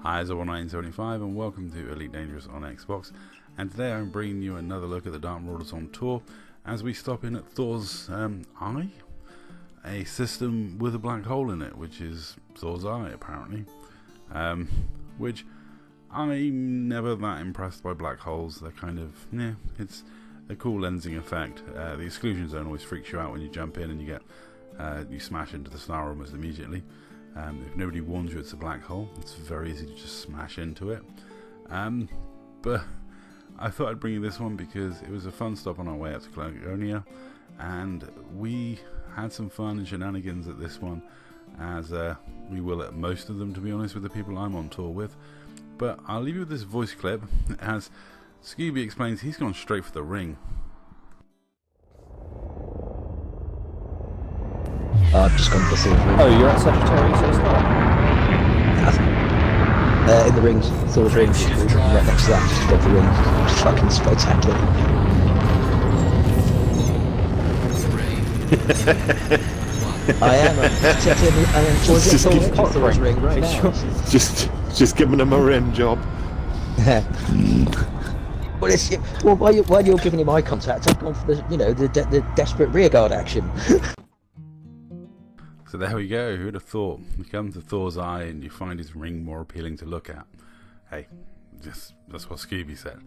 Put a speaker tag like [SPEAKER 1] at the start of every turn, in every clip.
[SPEAKER 1] Hi, it's 1975 and welcome to Elite Dangerous on Xbox, and today I'm bringing you another look at the Dark Marauders on tour as we stop in at Thor's eye, a system with a black hole in it, which is Thor's eye apparently, which I'm never that impressed by black holes. They're kind of, it's a cool lensing effect. The exclusion zone always freaks you out when you jump in and you smash into the star almost immediately. If nobody warns you it's a black hole, it's very easy to just smash into it. But I thought I'd bring you this one because it was a fun stop on our way out to Colonia, and we had some fun and shenanigans at this one, as we will at most of them, to be honest, with the people I'm on tour with. But I'll leave you with this voice clip as Scooby explains he's gone straight for the ring.
[SPEAKER 2] I've just gone for the silver ring.
[SPEAKER 3] Oh, you're at Sagittarius so start?
[SPEAKER 2] In the rings, Thor's rings, right next to that, just above the rings. It's fucking spectacular. I am. Thor's ring right now.
[SPEAKER 3] Just giving him a rim job.
[SPEAKER 2] Well, while you're giving him eye contact, I've gone for the desperate rearguard action.
[SPEAKER 1] So there we go, who'd have thought? You come to Thor's eye and you find his ring more appealing to look at. Hey, that's what Scooby said.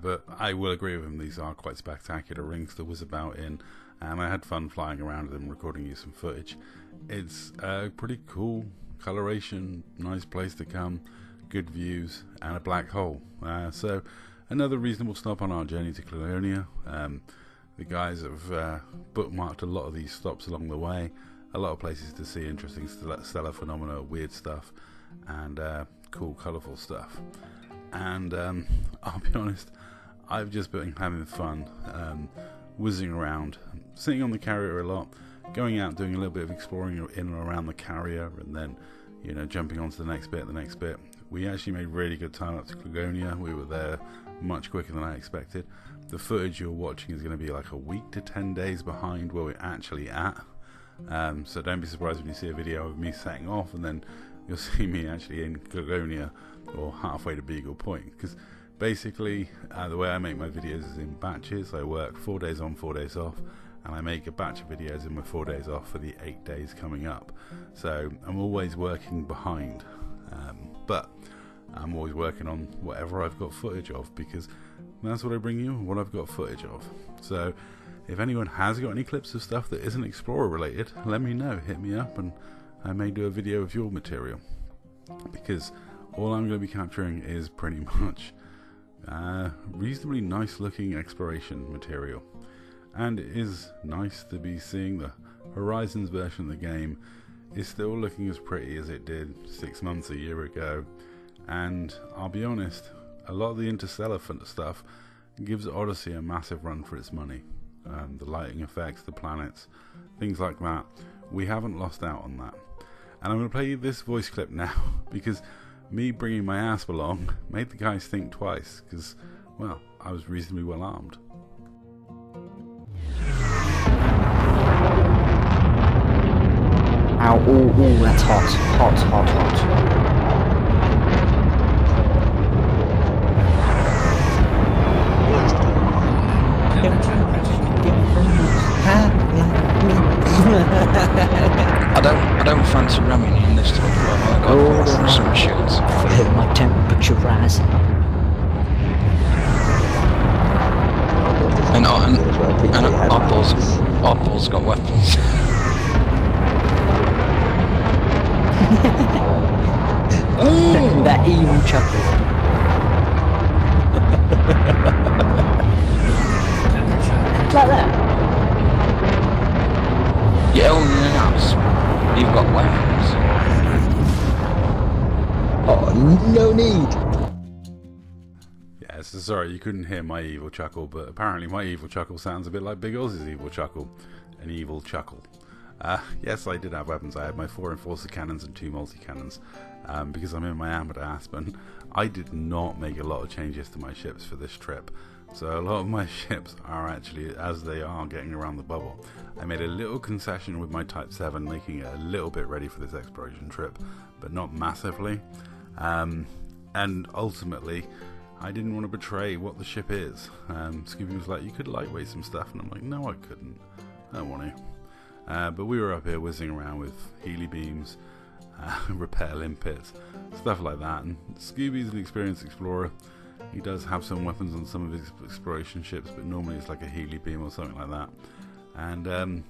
[SPEAKER 1] But I will agree with him, these are quite spectacular rings to whiz about in, and I had fun flying around them, recording you some footage. It's a pretty cool coloration, nice place to come, good views, and a black hole. So another reasonable stop on our journey to Colonia. The guys have bookmarked a lot of these stops along the way. A lot of places to see interesting stellar phenomena, weird stuff, and cool, colourful stuff. And I'll be honest, I've just been having fun whizzing around, sitting on the carrier a lot, going out doing a little bit of exploring in and around the carrier, and then jumping on to the next bit. We actually made really good time up to Clagonia. We were there much quicker than I expected. The footage you're watching is going to be like a week to 10 days behind where we're actually at. So don't be surprised when you see a video of me setting off and then you'll see me actually in Clagonia or halfway to Beagle Point, because basically the way I make my videos is in batches. I work 4 days on, 4 days off, and I make a batch of videos in my 4 days off for the 8 days coming up. So I'm always working behind, but I'm always working on whatever I've got footage of, because that's what I bring you, what I've got footage of. So if anyone has got any clips of stuff that isn't Explorer related, let me know, hit me up, and I may do a video of your material, because all I'm going to be capturing is pretty much reasonably nice looking exploration material. And it is nice to be seeing the Horizons version of the game is still looking as pretty as it did 6 months, a year ago. And I'll be honest, a lot of the interstellar stuff gives Odyssey a massive run for its money. The lighting effects, the planets, things like that. We haven't lost out on that. And I'm going to play you this voice clip now, because me bringing my asp along made the guys think twice, because, well, I was reasonably well armed.
[SPEAKER 3] Ow, that's hot.
[SPEAKER 4] I don't fancy ramming in this time. I got some shields.
[SPEAKER 3] Feel my temperature rising.
[SPEAKER 4] And Oddball's got weapons.
[SPEAKER 3] That evil chuckle. Like that.
[SPEAKER 4] Yeah, only in the house. You've got weapons.
[SPEAKER 2] Oh, no need.
[SPEAKER 1] Yeah, so sorry you couldn't hear my evil chuckle, but apparently my evil chuckle sounds a bit like Big Oz's evil chuckle. An evil chuckle. Yes, I did have weapons. I had my 4 enforcer cannons and 2 multi-cannons, because I'm in my armoured Aspen. I did not make a lot of changes to my ships for this trip, so a lot of my ships are actually as they are getting around the bubble. I made a little concession with my Type 7, making it a little bit ready for this exploration trip, but not massively. And ultimately, I didn't want to betray what the ship is. Scooby was like, you could lightweight some stuff, and I'm like, no, I couldn't. I don't want to. But we were up here whizzing around with Healy beams, repair limpets, stuff like that. And Scooby's an experienced explorer. He does have some weapons on some of his exploration ships, but normally it's like a Healy beam or something like that. And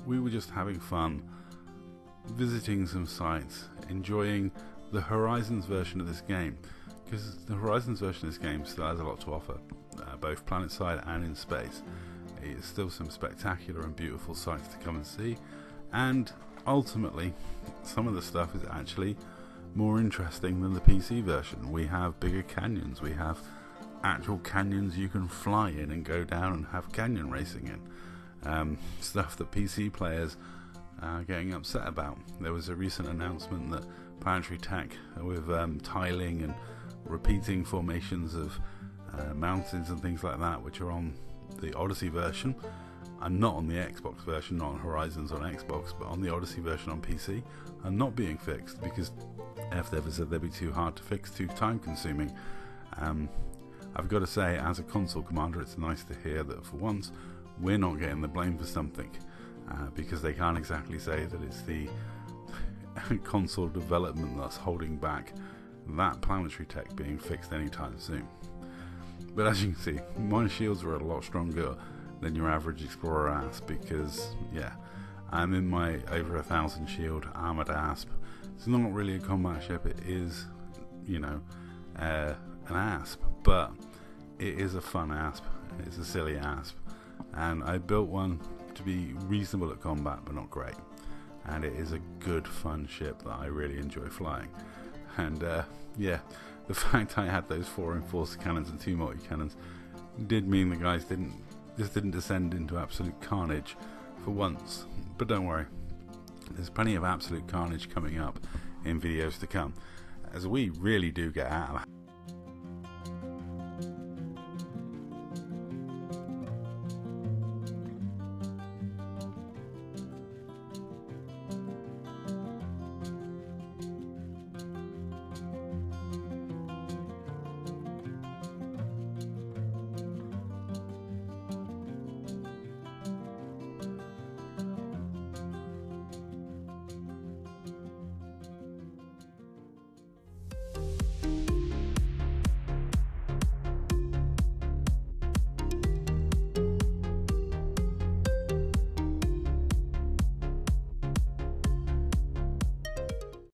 [SPEAKER 1] we were just having fun, visiting some sites, enjoying the Horizons version of this game, because the Horizons version of this game still has a lot to offer, both planetside and in space. It's still some spectacular and beautiful sights to come and see, and ultimately some of the stuff is actually more interesting than the PC version. We have bigger canyons, we have actual canyons you can fly in and go down and have canyon racing in, stuff that PC players are getting upset about. There was a recent announcement that Planetary Tech, with tiling and repeating formations of mountains and things like that, which are on the Odyssey version and not on the Xbox version, not on Horizons on Xbox, but on the Odyssey version on PC, are not being fixed because FDev said they'd be too hard to fix, too time consuming. I've got to say, as a console commander, it's nice to hear that for once we're not getting the blame for something, because they can't exactly say that it's the console development that's holding back that Planetary Tech being fixed anytime soon. But as you can see, my shields are a lot stronger than your average Explorer Asp, because yeah, I'm in my over 1,000 shield armoured Asp. It's not really a combat ship, it is, you know, an Asp, but it is a fun Asp, it's a silly Asp, and I built one to be reasonable at combat but not great, and it is a good fun ship that I really enjoy flying. And yeah, the fact I had those 4 enforcer cannons and 2 multi-cannons did mean the guys didn't descend into absolute carnage for once. But don't worry, there's plenty of absolute carnage coming up in videos to come, as we really do get out of